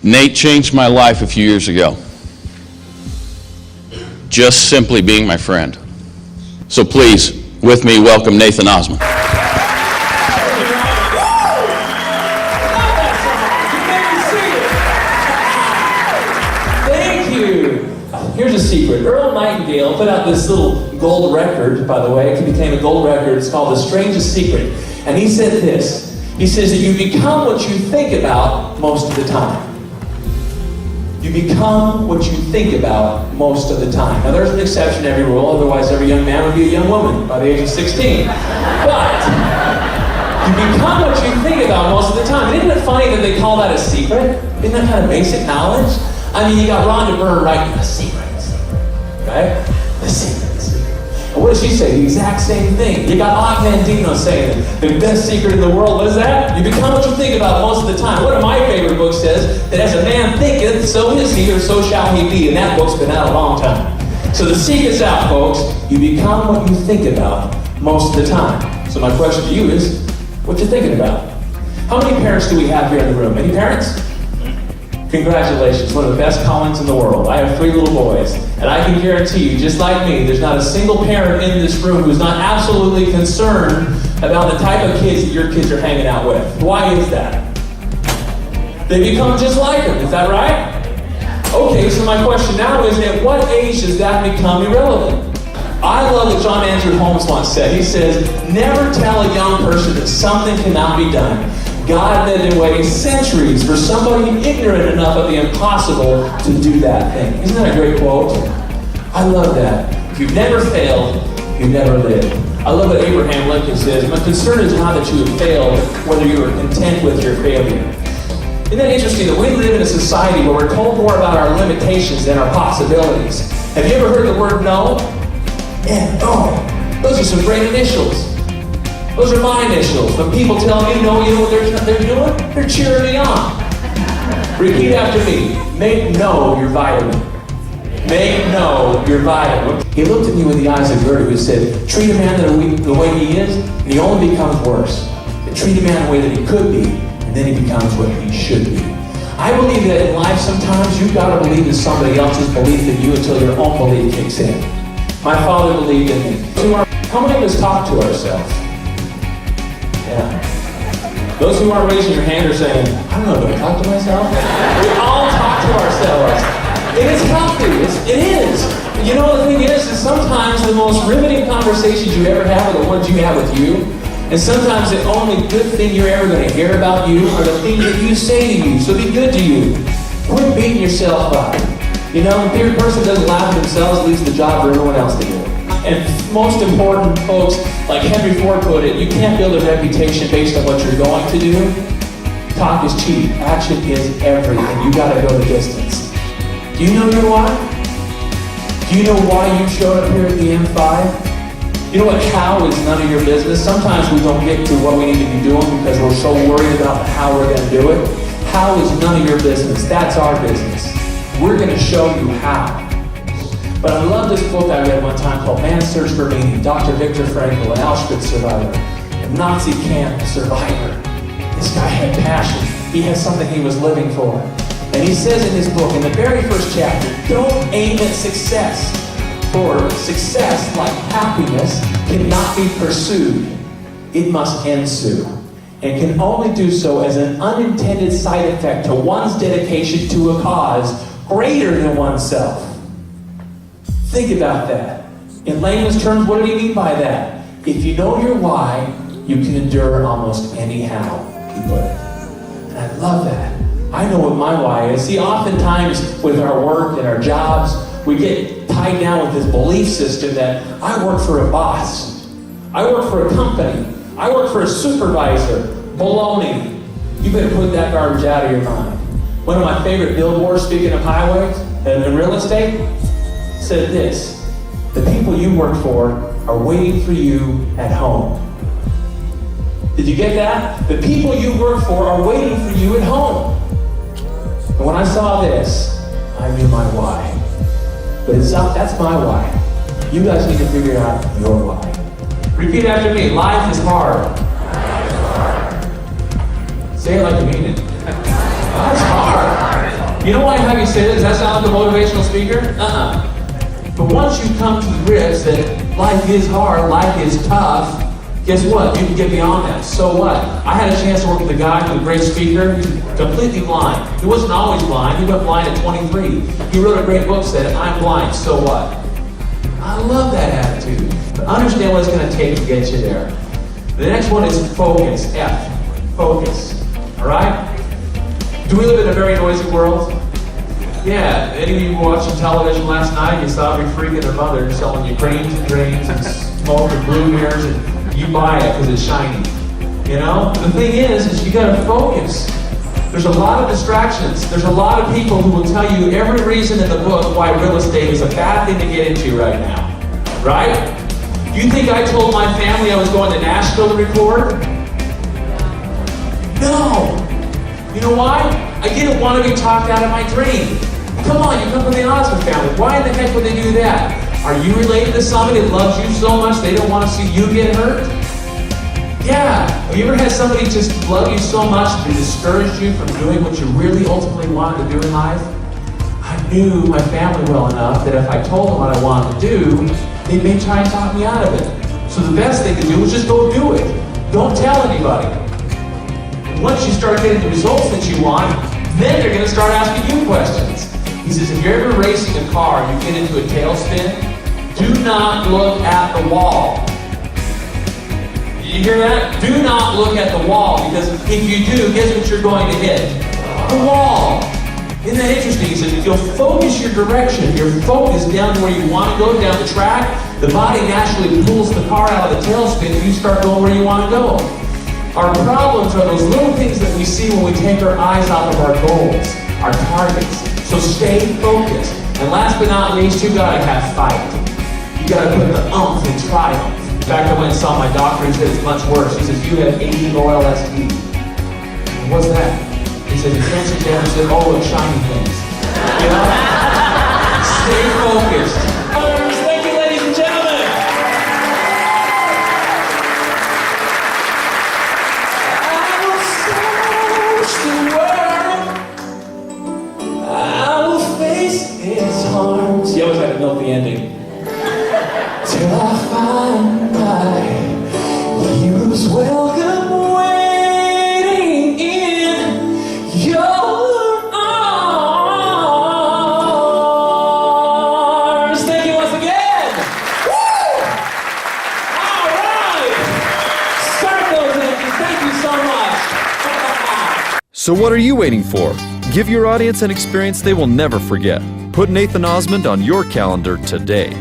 Nate changed my life a few years ago. Just simply being my friend. So please, with me, welcome Nathan Osmond. Thank you. Here's a secret. Earl Nightingale put out this little gold record, by the way. It became a gold record. It's called The Strangest Secret. And he said this. He says that you become what you think about most of the time. You become what you think about most of the time. Now there's an exception to every rule, otherwise every young man would be a young woman by the age of 16. But you become what you think about most of the time. And isn't it funny that they call that a secret? Isn't that kind of basic knowledge? I mean, you got Rhonda Byrne writing a secret, right? The secret. And what does she say? The exact same thing. You got Osmond saying the best secret in the world. What is that? You become what you think about most of the time. One of my favorite books says that as a man thinketh, so is he, or so shall he be. And that book's been out a long time. So the secret's out, folks. You become what you think about most of the time. So my question to you is, what you thinking about? How many parents do we have here in the room? Any parents? Congratulations, one of the best callings in the world. I have 3 little boys, and I can guarantee you, just like me, there's not a single parent in this room who's not absolutely concerned about the type of kids that your kids are hanging out with. Why is that? They become just like them, is that right? Okay, so my question now is, at what age does that become irrelevant? I love what John Andrew Holmes once said. He says, never tell a young person that something cannot be done. God had been waiting centuries for somebody ignorant enough of the impossible to do that thing. Isn't that a great quote? I love that. If you've never failed, you've never lived. I love what Abraham Lincoln says. My concern is not that you have failed, whether you are content with your failure. Isn't that interesting that we live in a society where we're told more about our limitations than our possibilities? Have you ever heard the word no? Yeah, no. Those are some great initials. Those are my initials. When people tell me no, you know what they're doing? They're cheering me on. Repeat after me. Make no your vitamin. Make no your vitamin. He looked at me with the eyes of Gertie who said, treat a man the way he is, and he only becomes worse. And treat a man the way that he could be, and then he becomes what he should be. I believe that in life sometimes you've got to believe in somebody else's belief in you until your own belief kicks in. My father believed in me. How many of us talk to ourselves? Yeah. Those who aren't raising your hand are saying, I don't know, do I talk to myself? We all talk to ourselves. It is healthy. It is. You know, the thing is sometimes the most riveting conversations you ever have are the ones you have with you. And sometimes the only good thing you're ever going to hear about you are the things that you say to you. So be good to you. Quit beating yourself up. You know, if your person doesn't laugh at themselves, leaves the job for everyone else to do. And most important, folks, like Henry Ford put it, you can't build a reputation based on what you're going to do. Talk is cheap. Action is everything. You got to go the distance. Do you know your why? Do you know why you showed up here at the M5? You know what? How is none of your business. Sometimes we don't get to what we need to be doing because we're so worried about how we're going to do it. How is none of your business. That's our business. We're going to show you how. But I love this book I read one time called Man's Search for Meaning. Dr. Viktor Frankl, an Auschwitz survivor, a Nazi camp survivor. This guy had passion. He had something he was living for. And he says in his book, in the very first chapter, don't aim at success. For success, like happiness, cannot be pursued. It must ensue. And can only do so as an unintended side effect to one's dedication to a cause greater than oneself. Think about that. In layman's terms, what did he mean by that? If you know your why, you can endure almost any how, he put it. And I love that. I know what my why is. See, oftentimes with our work and our jobs, we get tied down with this belief system that I work for a boss. I work for a company. I work for a supervisor. Baloney. You better put that garbage out of your mind. One of my favorite billboards, speaking of highways and real estate, said this: the people you work for are waiting for you at home. Did you get that? The people you work for are waiting for you at home. And when I saw this, I knew my why. But that's my why. You guys need to figure out your why. Repeat after me. Life is hard. Say it like you mean it. Life's hard. You know why I have you say that? Does that sound like a motivational speaker? But once you come to grips that life is hard, life is tough, guess what? You can get beyond that. So what? I had a chance to work with a guy who's a great speaker. He's completely blind. He wasn't always blind. He went blind at 23. He wrote a great book, said, I'm blind, so what? I love that attitude. But understand what it's going to take to get you there. The next one is focus. F. Focus. All right? Do we live in a very noisy world? Yeah. Any of you were watching television last night, you saw every freak and their mother selling you creams and dreams and smoke and blue mirrors, and you buy it because it's shiny. You know? The thing is you got to focus. There's a lot of distractions. There's a lot of people who will tell you every reason in the book why real estate is a bad thing to get into right now. Right? Do you think I told my family I was going to Nashville to record? No. You know why? I didn't want to be talked out of my dream. Come on, you come from the Osmond family. Why in the heck would they do that? Are you related to somebody that loves you so much they don't want to see you get hurt? Yeah. Have you ever had somebody just love you so much that they discouraged you from doing what you really ultimately wanted to do in life? I knew my family well enough that if I told them what I wanted to do, they may try and talk me out of it. So the best thing to do is just go do it. Don't tell anybody. And once you start getting the results that you want, then they're going to start asking you questions. He says, if you're ever racing a car and you get into a tailspin, do not look at the wall. You hear that? Do not look at the wall, because if you do, guess what you're going to hit? The wall. Isn't that interesting? He says, if you'll focus your direction, if you're focused down to where you want to go, down the track, the body naturally pulls the car out of the tailspin and you start going where you want to go. Our problems are those little things that we see when we take our eyes off of our goals, our targets. So stay focused. And last but not least, you gotta have fight. You gotta put the oomph in triumph. In fact, I went and saw my doctor. He said it's much worse. He says, you have ADOLSD. What's that? He said, your cancer damage. He said, oh, it's shiny things. You know? Stay focused. Thank you, ladies and gentlemen. I will search the world. I will face its harms. You always had to milk the ending. Till I find my hero's welcome waiting in your arms. Thank you once again. Woo! All right. Start those engines. Thank you so much. So what are you waiting for? Give your audience an experience they will never forget. Put Nathan Osmond on your calendar today.